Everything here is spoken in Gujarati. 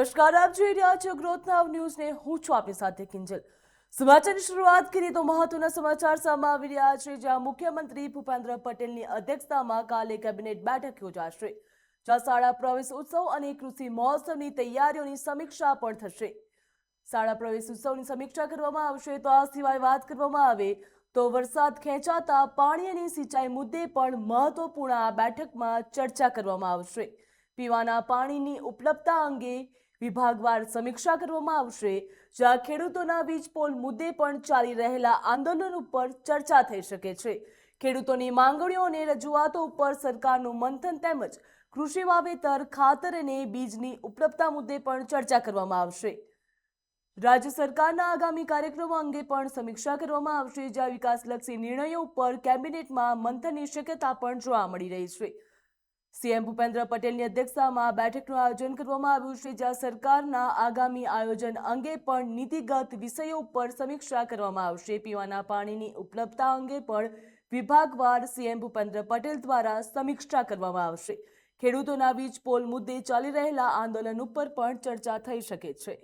નમસ્કાર, આપ જોઈ રહ્યા છો ગ્રોથ નાવ ન્યૂઝ ને હું છું આપની સાથે કિંજલ। સમાચારની શરૂઆત કરીએ તો મહત્વના સમાચાર સામે આવી રહ્યા છે, જ્યાં મુખ્યમંત્રી ભૂપેન્દ્ર પટેલની અધ્યક્ષતામાં કાલે કેબિનેટ બેઠક યોજાશે, જ્યાં શાળા પ્રવેશ ઉત્સવ અને કૃષિ મહોત્સવની તૈયારીઓની સમીક્ષા પણ થશે। શાળા પ્રવેશ ઉત્સવની સમીક્ષા કરવામાં આવશે તો આ સિવાય વાત કરવામાં આવે તો વરસાદ ખેંચાતા પાણી અને સિંચાઈ મુદ્દે પણ મહત્વપૂર્ણ આ બેઠકમાં ચર્ચા કરવામાં આવશે। પીવાના પાણીની ઉપલબ્ધતા અંગે વિભાગવાર સમીક્ષા કરવામાં આવશે, જ્યાં ખેડૂતોના વીજ પોલ મુદ્દે પણ ચાલી રહેલા આંદોલન ઉપર ચર્ચા થઈ શકે છે। ખેડૂતોની માંગણીઓ અને રજૂઆતો ઉપર સરકારનું મંથન તેમજ કૃષિ વાવેતર, ખાતર અને બીજની ઉપલબ્ધતા મુદ્દે પણ ચર્ચા કરવામાં આવશે। રાજ્ય સરકારના આગામી કાર્યક્રમો અંગે પણ સમીક્ષા કરવામાં આવશે, જ્યાં વિકાસલક્ષી નિર્ણયો ઉપર કેબિનેટમાં મંથનની શક્યતા પણ જોવા મળી રહી છે। સીએમ ભૂપેન્દ્ર પટેલની અધ્યક્ષતામાં બેઠકનું આયોજન કરવામાં આવ્યું છે, જ્યાં સરકારના આગામી આયોજન અંગે પણ નીતિગત વિષયો ઉપર સમીક્ષા કરવામાં આવશે। પીવાના પાણીની ઉપલબ્ધતા અંગે પણ વિભાગવાર સીએમ ભૂપેન્દ્ર પટેલ દ્વારા સમીક્ષા કરવામાં આવશે। ખેડૂતોના વીજ પોલ મુદ્દે ચાલી રહેલા આંદોલન ઉપર પણ ચર્ચા થઈ શકે છે।